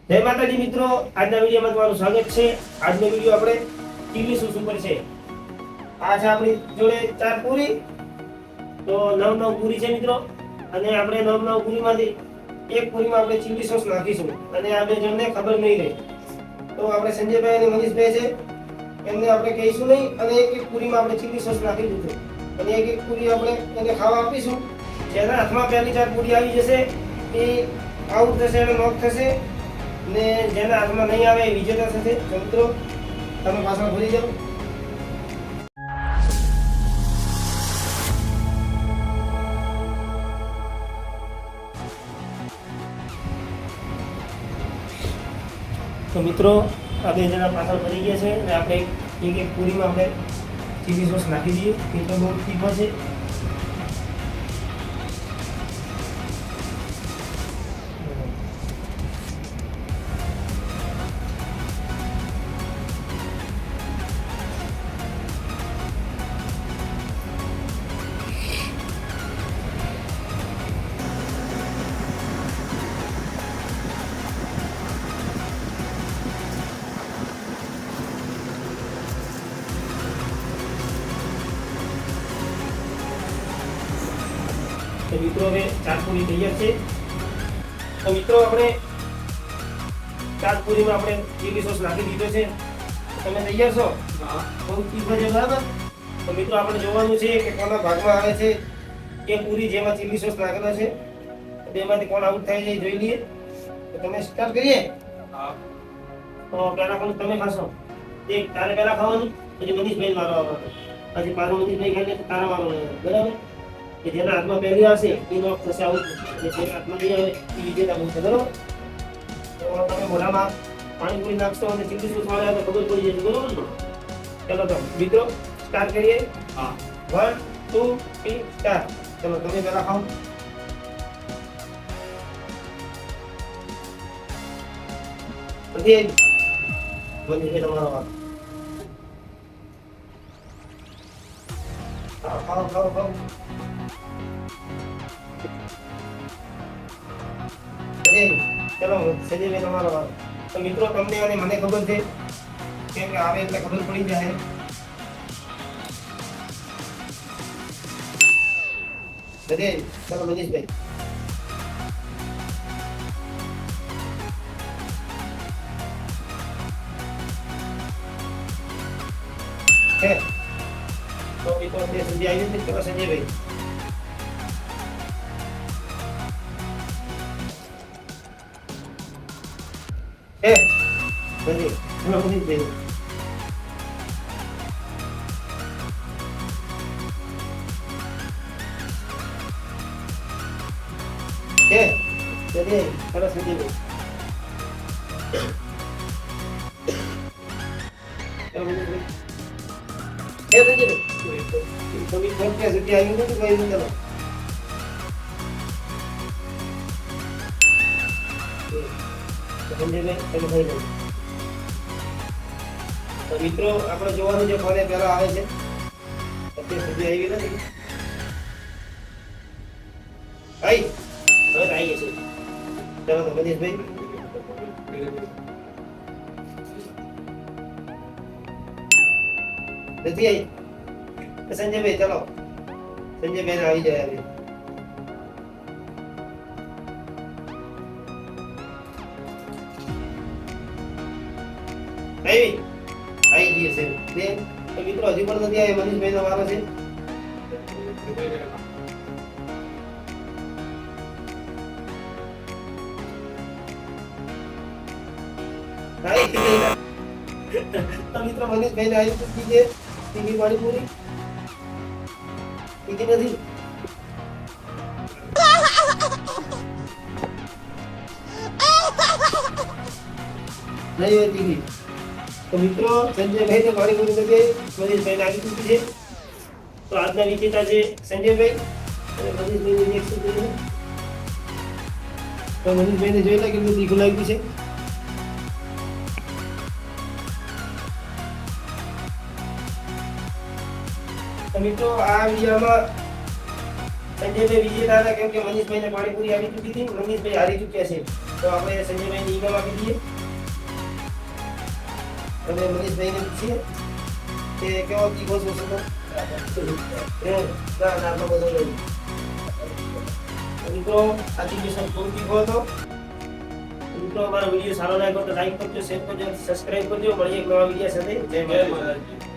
જય માતાજી મિત્રો, આજના વિડીયોમાં તમારું સ્વાગત છે। આજનો વિડીયો આપણે ચીલી સોસ ઉપર છે। આ છે આપણી જોડે 4 પૂરી, તો 9 પૂરી છે મિત્રો। અને આપણે 9 પૂરીમાંથી એક પૂરીમાં આપણે ચીલી સોસ નાખીશું અને આ બે જણને ખબર નહીં રહે। તો આપણે સંજયભાઈ અને મનીષભાઈ છે, એમને આપણે કહીશું નહીં અને એક પૂરીમાં આપણે ચીલી સોસ નાખી દીધું અને એક પૂરી આપણે એને ખાવા આપીશું। જેના હાથમાં પહેલી 4 પૂરી આવી જશે એ આઉટ થશે અને નોક થશે, ને જેના હાથમાં નહીં આવે એ વિજેતા થશે। તો મિત્રો તમે પાછળ ભરી જાઓ। તો મિત્રો આ બે જણા પાછળ ભરી ગયા છે અને આપણે એક પૂરીમાં આપણે ચીલી સોસ નાખી દઈએ। એ તો બહુ તીખો છે। તો મિત્રો હવે 4 પૂરી તૈયાર છે। તો મિત્રો આપણે 4 પૂરીમાં આપણે ચીલી સોસ નાખી દીધો છે। તમે તૈયાર છો? હા, બહુ તીખો છે બરાબર। તો મિત્રો આપણે જોવાનું છે કે કોના ભાગમાં આવે છે એ પૂરી જેમાં ચીલી સોસ નાખેલો છે। બેમાંથી કોણ આઉટ થાય છે એ જોઈ લઈએ। તો તમે સ્ટાર્ટ કરીએ। હા, તો પહેલા કોણ તમે ખાશો? એક તારે પહેલા ખાવાનું, પછી મનીષભાઈ મારો આવવાનો, પછી પાછો મનીષભાઈ ખાઈને તારા મારો બરાબર। કે જેના હાથમાં પહેલી આવશે એ નોક થશે, આઉટ। જેના હાથમાં નહીં આવે એ વિજેતા બનશે બરોબર। તો તમે મોઢામાં પાણીપુરી નાખશો અને ચીલી સોસ વાળા તો ખબર પડી જશે બરોબર ને। ચલો તો મિત્રો સ્ટાર્ટ કરીએ। હા, 1 2 3 સ્ટાર્ટ। ચલો તમે પહેલા ખાઓ। પછી બની તમારો વાત। ખાઓ ખાઓ ખાઓ। ચલો સંજયભાઈ તમારો વાત। તો મિત્રો તમને અને મને ખબર છે કેમ કે આવે એટલે ખબર પડી જાય। ચલો મનીષભાઈ। તો મિત્રો સંજય આવી નથી। ચલો સંજયભાઈ। બધી ચલો મનીષભાઈ। ચલો સંજયભાઈ। તો મિત્રો આપણે જોવાનું છે કોને પહેલા આવે છે। અત્યારે સુધી આવી નથી, આવી હવે આવી ગઈ છે। ચલો તો મનીષભાઈ। નથી આવી સંજયભાઈ। ચલો સંજયભાઈ આવી જાય। આવી ગઈ છે બે। તો મિત્રો હજી પણ નથી આવી। મનીષભાઈ નો વારો છે। તો મિત્રો મનીષભાઈ ને આવી ચૂકી છે ટીવી વાળી પૂરી। બીજી નથી। નહીં હોય ટીવી। તો મિત્રો સંજયભાઈ ને પાણીપુરી નથી આવી, મનીષભાઈ ને આવી ચૂકી છે। તો આજના વિજેતા છે સંજયભાઈ અને મનીષભાઈ ને રિએક્શન જોઈએ। તો મનીષભાઈ ને જોઈ લે કેટલું તીખું લાગ્યું છે। તો મિત્રો આ વિડીયોમાં સંજયભાઈ વિજેતા હતા કેમ કે મનીષભાઈને પાણીપુરી આવી ચૂકી હતી। મનીષભાઈ હારી ચૂક્યા છે। તો આપણે સંજયભાઈને ઈમેલ આપી દઈએ અને મનીષભાઈને પૂછીએ કે કેવો તીખો સોસ હતો. ના આટલો બધો નહીં. મિત્રો આ ચીલી સોસ બહુ તીખો હતો. મિત્રો અમારો વિડીયો સારો લાગ્યો તો લાઈક કરજો, શેર કરજો, સબસ્ક્રાઇબ કરજો. મળીએ એક નવા વિડીયો સાથે. જય માતાજી.